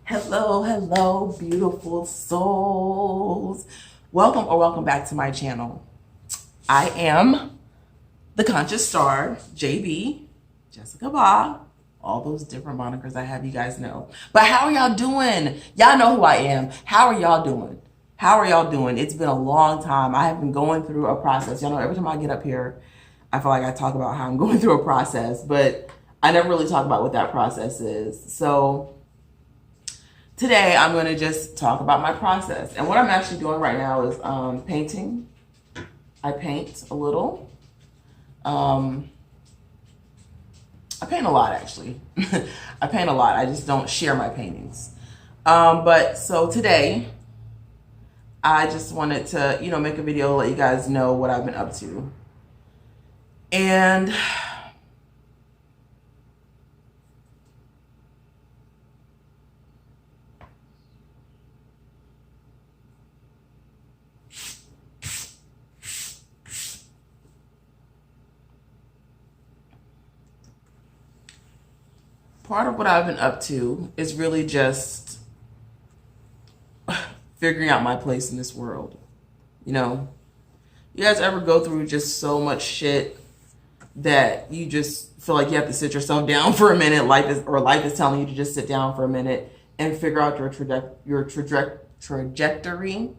Hello, hello, beautiful souls. Welcome back to my channel. I am the Conscious Star, JB, Jessica Ba, all those different monikers I have you guys know. But how are y'all doing? Y'all know who I am. How are y'all doing? How are y'all doing? It's been a long time. I have been going through a process. Y'all know every time I get up here, I feel like I talk about how I'm going through a process, but I never really talk about what that process is. So today I'm going to just talk about my process. And what I'm actually doing right now is painting. I paint a little. I paint a lot, actually. I paint a lot. I just don't share my paintings. But so today, I just wanted to, make a video, let you guys know what I've been up to. And part of what I've been up to is really just figuring out my place in this world. You guys ever go through just so much shit that you just feel like you have to sit yourself down for a minute? Life is telling you to just sit down for a minute and figure out your trajectory.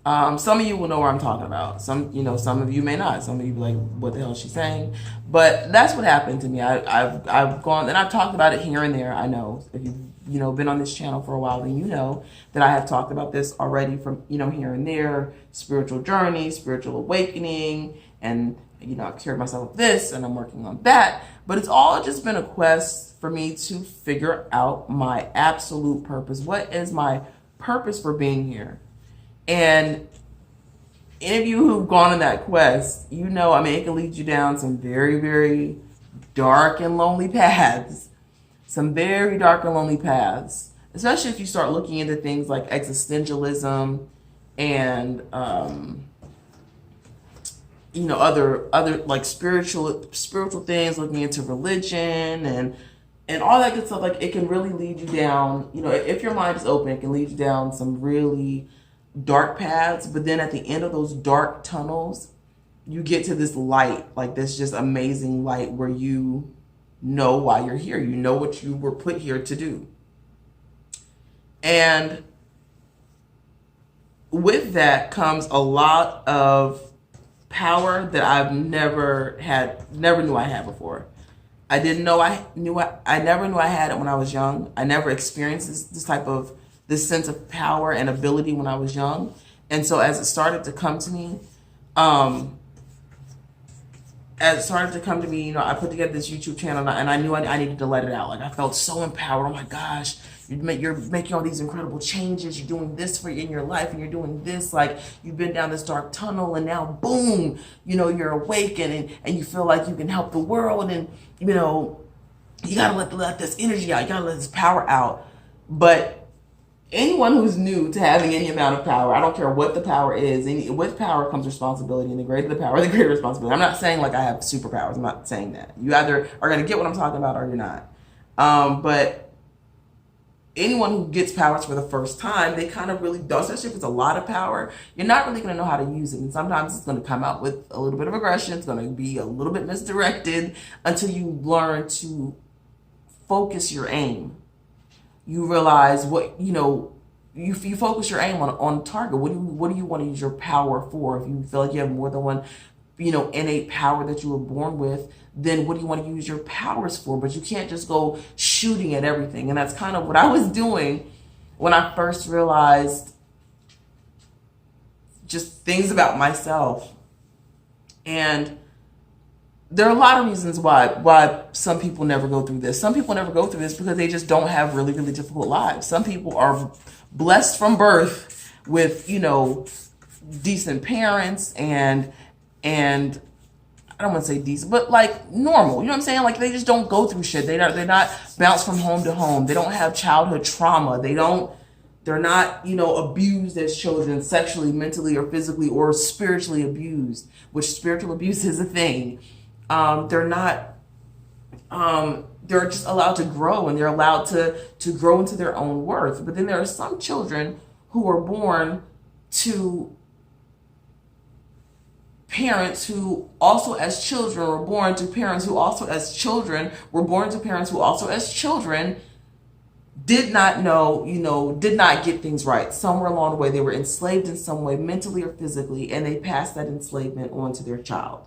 Some of you will know what I'm talking about. Some of you may not. Some of you be like, what the hell is she saying? But that's what happened to me. I've gone, and I've talked about it here and there. I know if you've been on this channel for a while, then you know that I have talked about this already from, here and there, spiritual journey, spiritual awakening, and, I've cured myself of this and I'm working on that. But it's all just been a quest for me to figure out my absolute purpose. What is my purpose for being here? And any of you who've gone on that quest, it can lead you down some very, very dark and lonely paths. Some very dark and lonely paths. Especially if you start looking into things like existentialism and, other like spiritual things, looking into religion and all that good stuff. Like, it can really lead you down, if your mind is open, it can lead you down some really dark paths. But then at the end of those dark tunnels, you get to this light, like this just amazing light where you know why you're here. You know what you were put here to do. And with that comes a lot of power that I've never knew I had before. I never knew I had it when I was young. I never experienced this sense of power and ability when I was young. And so as it started to come to me, I put together this YouTube channel, and I knew I needed to let it out. Like, I felt so empowered. Oh my gosh, you're making all these incredible changes. You're doing this in your life, and you're doing this. Like, you've been down this dark tunnel, and now boom, you're awakened, and you feel like you can help the world. And, you gotta let this energy out. You gotta let this power out. But anyone who's new to having any amount of power, I don't care what the power is, with power comes responsibility, and the greater the power, the greater responsibility. I'm not saying like I have superpowers. I'm not saying that. You either are going to get what I'm talking about or you're not. But anyone who gets powers for the first time, they kind of really don't, especially if it's a lot of power, you're not really going to know how to use it. And sometimes it's going to come out with a little bit of aggression. It's going to be a little bit misdirected until you learn to focus your aim. You realize what, you focus your aim on target. What do you want to use your power for? If you feel like you have more than one, innate power that you were born with, then what do you want to use your powers for? But you can't just go shooting at everything. And that's kind of what I was doing when I first realized just things about myself. And there are a lot of reasons why some people never go through this. Some people never go through this because they just don't have really, really difficult lives. Some people are blessed from birth with, decent parents and I don't want to say decent, but like normal. You know what I'm saying? Like, they just don't go through shit. They're not bounced from home to home. They don't have childhood trauma. They're not, abused as children, sexually, mentally, or physically, or spiritually abused, which spiritual abuse is a thing. They're not they're just allowed to grow, and they're allowed to grow into their own worth. But then there are some children who are born to parents who also as children were born to parents who also as children were born to parents who also as children did not know, did not get things right. Somewhere along the way, they were enslaved in some way, mentally or physically, and they passed that enslavement on to their child.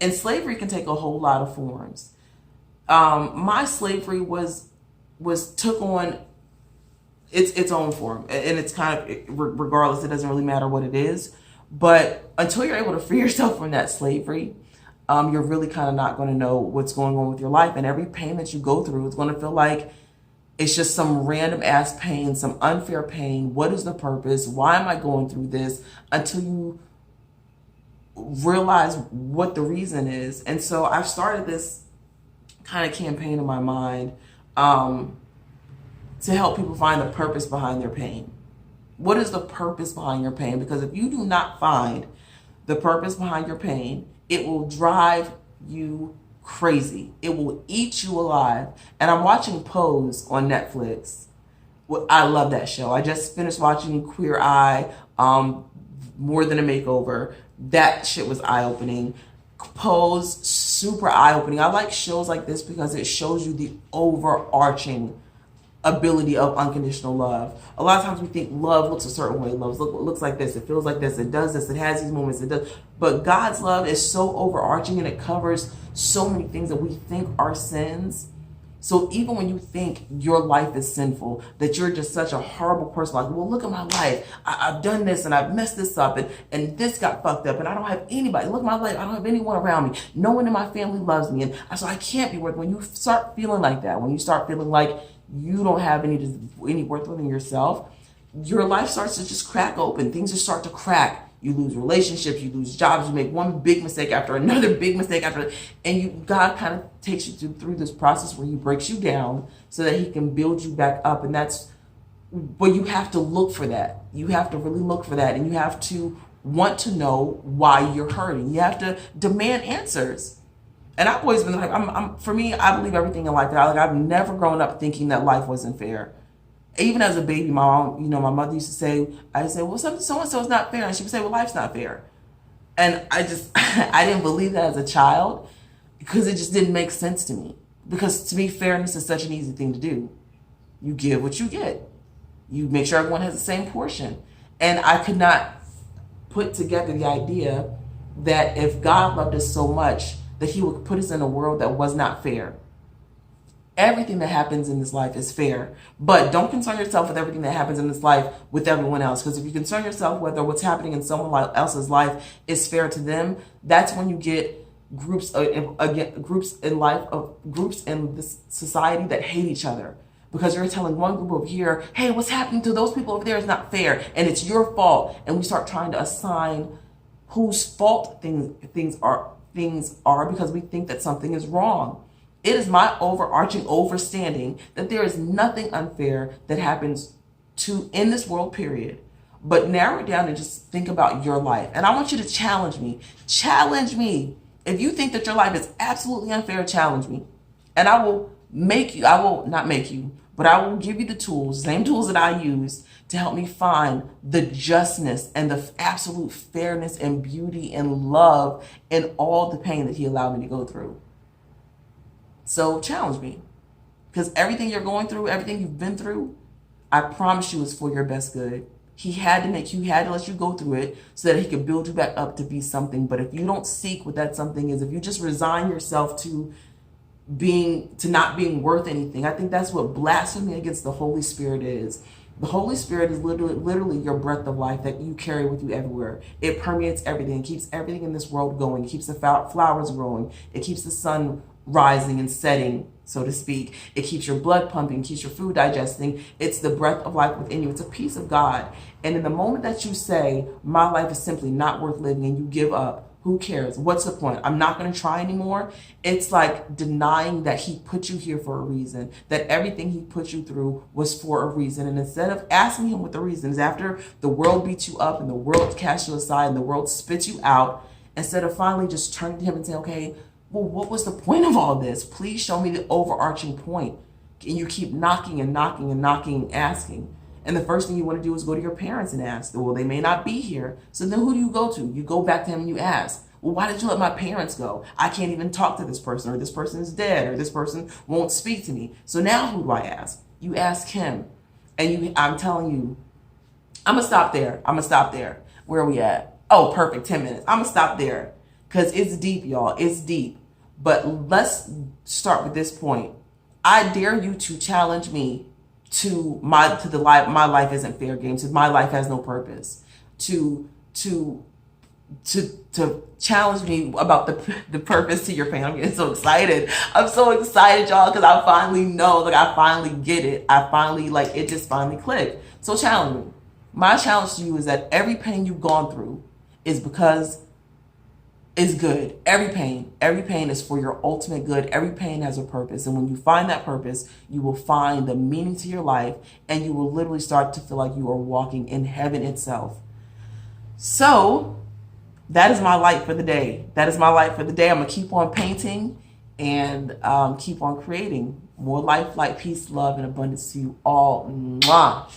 And slavery can take a whole lot of forms. My slavery was took on its own form, and it's kind of, regardless, it doesn't really matter what it is. But until you're able to free yourself from that slavery, you're really kind of not going to know what's going on with your life. And every pain that you go through is going to feel like it's just some random ass pain, some unfair pain. What is the purpose? Why am I going through this? Until you realize what the reason is. And so I've started this kind of campaign in my mind to help people find the purpose behind their pain. What is the purpose behind your pain? Because if you do not find the purpose behind your pain, it will drive you crazy. It will eat you alive. And I'm watching Pose on Netflix. I love that show. I just finished watching Queer Eye, More Than a Makeover. That shit was eye-opening. Pose, super eye-opening. I like shows like this because it shows you the overarching ability of unconditional love. A lot of times we think love looks a certain way. Love looks like this. It feels like this. It does this. It has these moments. It does. But God's love is so overarching, and it covers so many things that we think are sins. So even when you think your life is sinful, that you're just such a horrible person, like, well, look at my life. I've done this and I've messed this up and this got fucked up and I don't have anybody. Look at my life. I don't have anyone around me. No one in my family loves me. And so I can't be worth. When you start feeling like that, when you start feeling like you don't have any worth within yourself, your life starts to just crack open. Things just start to crack. You lose relationships, you lose jobs, you make one big mistake after another big mistake after, and God kind of takes you through this process where he breaks you down so that he can build you back up. And but you have to look for that. You have to really look for that, and you have to want to know why you're hurting. You have to demand answers. And I've always been like, for me, I believe everything in life. I've never grown up thinking that life wasn't fair. Even as a baby, my mother used to say, I'd say, well, so-and-so is not fair. And she would say, well, life's not fair. And I didn't believe that as a child because it just didn't make sense to me. Because to me, fairness is such an easy thing to do. You give what you get. You make sure everyone has the same portion. And I could not put together the idea that if God loved us so much, that he would put us in a world that was not fair. Everything that happens in this life is fair, but don't concern yourself with everything that happens in this life with everyone else. Because if you concern yourself whether what's happening in someone else's life is fair to them, that's when you get groups in this society that hate each other. Because you're telling one group over here, hey, what's happening to those people over there is not fair, and it's your fault. And we start trying to assign whose fault things are because we think that something is wrong. It is my overarching understanding that there is nothing unfair that happens in this world, period. But narrow it down and just think about your life. And I want you to challenge me. Challenge me. If you think that your life is absolutely unfair, challenge me. And I will not make you, but I will give you the tools, same tools that I use to help me find the justness and the absolute fairness and beauty and love in all the pain that he allowed me to go through. So challenge me, because everything you're going through, everything you've been through, I promise you is for your best good. He had to let you go through it so that he could build you back up to be something. But if you don't seek what that something is, if you just resign yourself to not being worth anything, I think that's what blasphemy against the Holy Spirit is. The Holy Spirit is literally your breath of life that you carry with you everywhere. It permeates everything. It keeps everything in this world going. It keeps the flowers growing. It keeps the sun rising and setting, so to speak. It keeps your blood pumping, keeps your food digesting. It's the breath of life within you. It's a piece of God. And in the moment that you say, my life is simply not worth living, and you give up, who cares? What's the point? I'm not going to try anymore. It's like denying that he put you here for a reason, that everything he put you through was for a reason. And instead of asking him what the reason is, after the world beats you up and the world casts you aside and the world spits you out, instead of finally just turning to him and saying, okay, well, what was the point of all this? Please show me the overarching point. And you keep knocking and knocking and knocking and asking. And the first thing you want to do is go to your parents and ask. Well, they may not be here. So then who do you go to? You go back to them and you ask. Well, why did you let my parents go? I can't even talk to this person, or this person is dead, or this person won't speak to me. So now who do I ask? You ask him. And I'm telling you, I'm going to stop there. I'm going to stop there. Where are we at? Oh, perfect. 10 minutes. I'm going to stop there because it's deep, y'all. It's deep. But let's start with this point. I dare you to challenge me to the life. My life isn't fair game. To my life has no purpose. To challenge me about the purpose to your pain. I'm getting so excited. I'm so excited, y'all, because I finally know, like, I finally get it. I finally, like, it just finally clicked. So challenge me. My challenge to you is that every pain you've gone through is because it's good. Every pain is for your ultimate good. Every pain has a purpose. And when you find that purpose, you will find the meaning to your life, and you will literally start to feel like you are walking in heaven itself. So that is my light for the day. That is my light for the day. I'm going to keep on painting and keep on creating more life, light, peace, love, and abundance to you all. Mwah.